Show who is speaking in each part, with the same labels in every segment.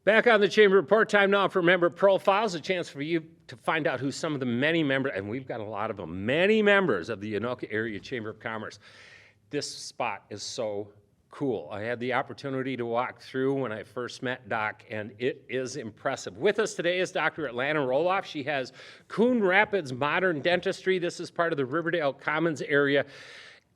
Speaker 1: Back on the Chamber Report, time now for member profiles, a chance for you to find out who some of the many members, and we've got a lot of them, many members of the Anoka Area Chamber of Commerce. This spot is so cool. I had the opportunity to walk through when I first met Doc, and it is impressive. With us today is Dr. Atlanta Roloff. She has Coon Rapids Modern Dentistry. This is part of the Riverdale Commons area.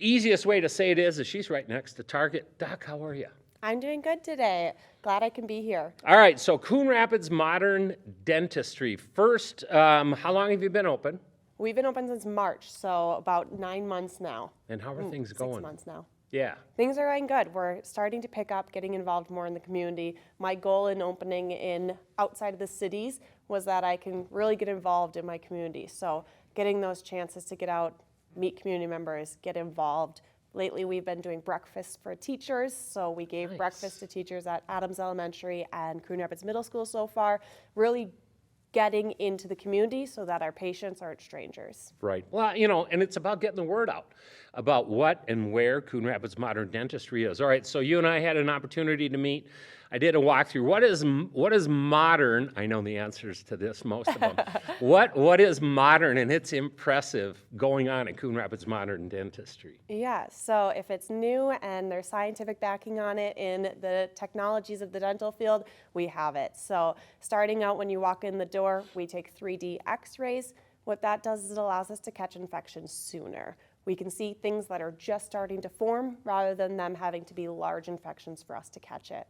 Speaker 1: Easiest way to say it is she's right next to Target. Doc, how are you?
Speaker 2: I'm doing good today. Glad I can be here.
Speaker 1: All right, so Coon Rapids Modern Dentistry. First, how long have you been open?
Speaker 2: We've been open since March, so about 9 months now.
Speaker 1: And how are things going?
Speaker 2: 6 months now.
Speaker 1: Yeah.
Speaker 2: Things are going good. We're starting to pick up, getting involved more in the community. My goal in opening in outside of the cities was that I can really get involved in my community. So getting those chances to get out, meet community members, get involved. Lately, we've been doing breakfast for teachers, so we gave breakfast to teachers at Adams Elementary and Coon Rapids Middle School so far, really getting into the community so that our patients aren't strangers.
Speaker 1: Right. Well, you know, and it's about getting the word out about what and where Coon Rapids Modern Dentistry is. All right, so you and I had an opportunity to meet. I did a walkthrough. What is modern? I know the answers to this, most of them. What is modern, and it's impressive going on at Coon Rapids Modern Dentistry?
Speaker 2: Yeah, so if it's new and there's scientific backing on it in the technologies of the dental field, we have it. So starting out when you walk in the door, we take 3D x-rays. What that does is it allows us to catch infections sooner. We can see things that are just starting to form rather than them having to be large infections for us to catch it.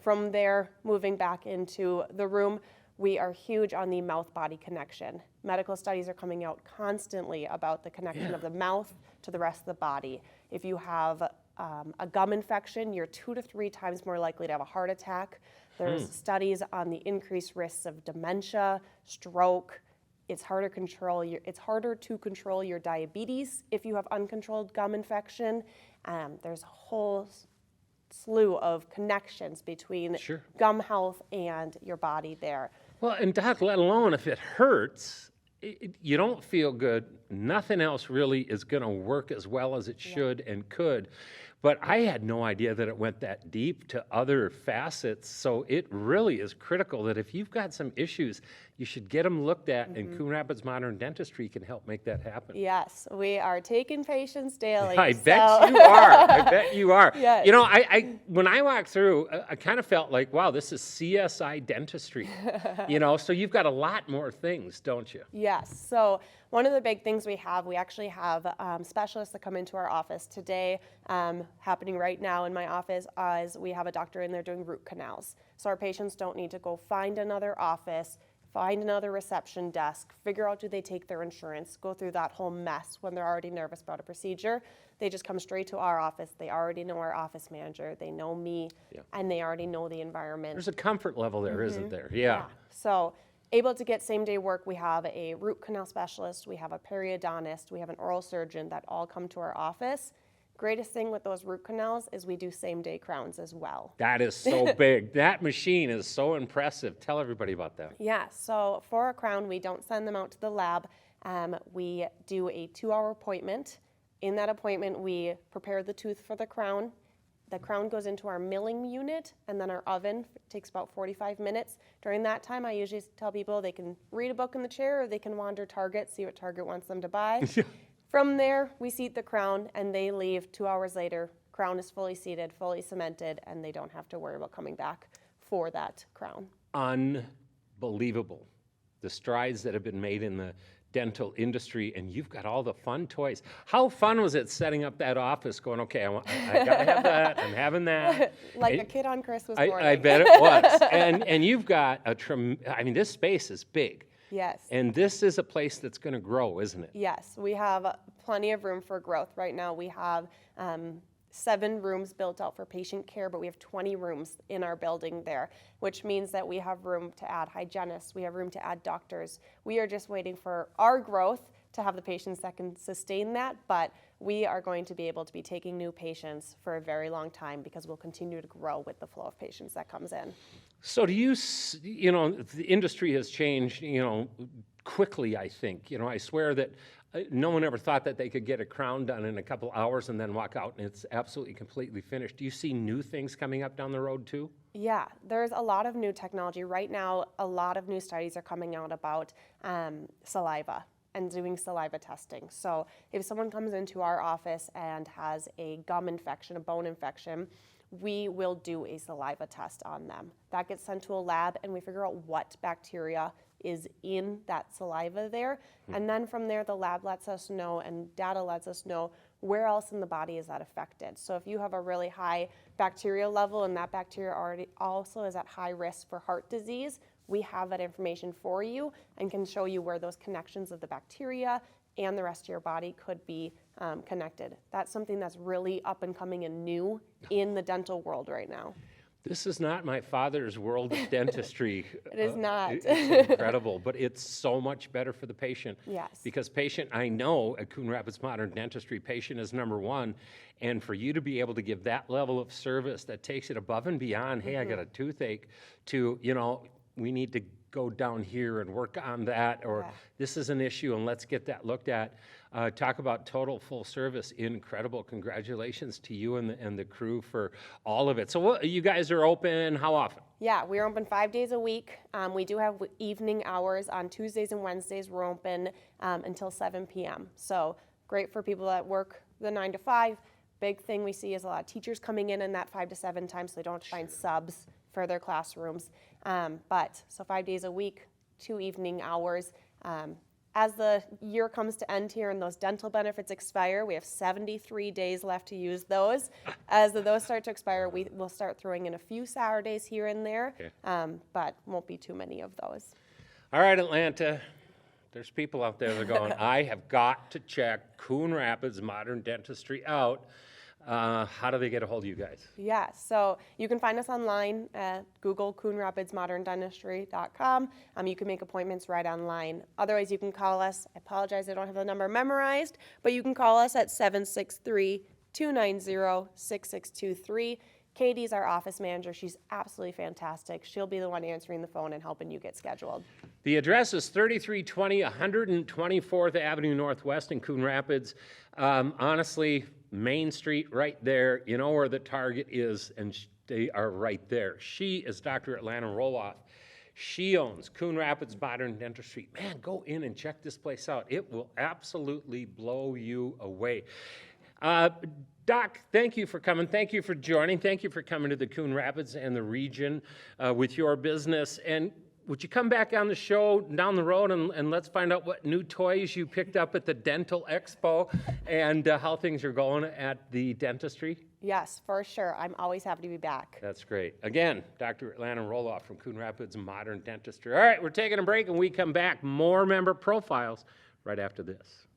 Speaker 2: From there, moving back into the room, we are huge on the mouth-body connection. Medical studies are coming out constantly about the connection of the mouth to the rest of the body. If you have a gum infection, you're 2 to 3 times more likely to have a heart attack. There's studies on the increased risks of dementia, stroke. It's harder to control your diabetes if you have uncontrolled gum infection. There's a whole slew of connections between gum health and your body there.
Speaker 1: Well, and Doc, let alone if it hurts, you don't feel good, nothing else really is going to work as well as it should and could. But I had no idea that it went that deep to other facets, so it really is critical that if you've got some issues, you should get them looked at, and Coon Rapids Modern Dentistry can help make that happen.
Speaker 2: Yes, we are taking patients daily.
Speaker 1: I bet you are. I bet you are.
Speaker 2: Yes.
Speaker 1: You know, when I walked through, I kind of felt like, wow, this is CSI dentistry. You know, so you've got a lot more things, don't you?
Speaker 2: Yes. So one of the big things we actually have specialists that come into our office today. Happening right now in my office is we have a doctor in there doing root canals. So our patients don't need to go find another office, find another reception desk, figure out do they take their insurance, go through that whole mess when they're already nervous about a procedure. They just come straight to our office. They already know our office manager. They know me, and they already know the environment.
Speaker 1: There's a comfort level there, isn't there? Yeah.
Speaker 2: So able to get same-day work, we have a root canal specialist, we have a periodontist, we have an oral surgeon that all come to our office. Greatest thing with those root canals is we do same-day crowns as well.
Speaker 1: That is so big. That machine is so impressive. Tell everybody about that.
Speaker 2: Yeah, so for a crown, we don't send them out to the lab. We do a 2-hour appointment. In that appointment, we prepare the tooth for the crown. The crown goes into our milling unit, and then our oven takes about 45 minutes. During that time, I usually tell people they can read a book in the chair, or they can wander Target, see what Target wants them to buy. From there, we seat the crown, and they leave 2 hours later. Crown is fully seated, fully cemented, and they don't have to worry about coming back for that crown.
Speaker 1: Unbelievable. The strides that have been made in the dental industry, and you've got all the fun toys. How fun was it setting up that office going, okay, I gotta have that, I'm having that.
Speaker 2: Like a kid on Christmas morning.
Speaker 1: I bet it was. And you've got I mean, this space is big.
Speaker 2: Yes.
Speaker 1: And this is a place that's gonna grow, isn't it?
Speaker 2: Yes, we have plenty of room for growth. Right now we have 7 rooms built out for patient care, but we have 20 rooms in our building there, which means that we have room to add hygienists, we have room to add doctors. We are just waiting for our growth to have the patients that can sustain that, but we are going to be able to be taking new patients for a very long time because we'll continue to grow with the flow of patients that comes in.
Speaker 1: So do you know, the industry has changed, you know, quickly, I think. You know, I swear that No one ever thought that they could get a crown done in a couple hours and then walk out and it's absolutely completely finished. Do you see new things coming up down the road too?
Speaker 2: Yeah, there's a lot of new technology. Right now, a lot of new studies are coming out about saliva and doing saliva testing. So if someone comes into our office and has a gum infection, a bone infection, we will do a saliva test on them. That gets sent to a lab and we figure out what bacteria is in that saliva there. And then from there, the lab lets us know and data lets us know where else in the body is that affected. So if you have a really high bacterial level and that bacteria already also is at high risk for heart disease, we have that information for you and can show you where those connections of the bacteria and the rest of your body could be connected. That's something that's really up and coming and new in the dental world right now.
Speaker 1: This is not my father's world of dentistry.
Speaker 2: It is not.
Speaker 1: It's incredible, but it's so much better for the patient.
Speaker 2: Yes.
Speaker 1: Because patient, I know at Coon Rapids Modern Dentistry, patient is number one. And for you to be able to give that level of service that takes it above and beyond, hey, I got a toothache, to, you know, we need to go down here and work on that, or this is an issue and let's get that looked at. Talk about total full service. Incredible. Congratulations to you and the crew for all of it. So what, you guys are open how often?
Speaker 2: Yeah, we're open 5 days a week. We do have evening hours on Tuesdays and Wednesdays. We're open until 7 p.m. So great for people that work the 9 to 5. Big thing we see is a lot of teachers coming in that 5 to 7 time, so they don't have to find subs for their classrooms. So 5 days a week, 2 evening hours. As the year comes to end here and those dental benefits expire, we have 73 days left to use those. As those start to expire, we will start throwing in a few Saturdays here and there, but won't be too many of those.
Speaker 1: All right, Atlanta. There's people out there that are going, I have got to check Coon Rapids Modern Dentistry out. How do they get a hold of you guys?
Speaker 2: Yeah, so you can find us online at Google coonrapidsmoderndentistry.com. You can make appointments right online. Otherwise, you can call us. I apologize, I don't have the number memorized, but you can call us at 763-290-6623. Katie's our office manager. She's absolutely fantastic. She'll be the one answering the phone and helping you get scheduled.
Speaker 1: The address is 3320 124th Avenue Northwest in Coon Rapids. Honestly, Main Street right there. You know where the Target is, and they are right there. She is Dr. Atlanta Roloff. She owns Coon Rapids Modern Dentistry. Man, go in and check this place out. It will absolutely blow you away. Doc, thank you for coming. Thank you for joining. Thank you for coming to the Coon Rapids and the region with your business. And would you come back on the show down the road and let's find out what new toys you picked up at the Dental Expo and how things are going at the dentistry?
Speaker 2: Yes, for sure. I'm always happy to be back.
Speaker 1: That's great. Again, Dr. Atlanta Roloff from Coon Rapids Modern Dentistry. All right, we're taking a break and we come back. More member profiles right after this.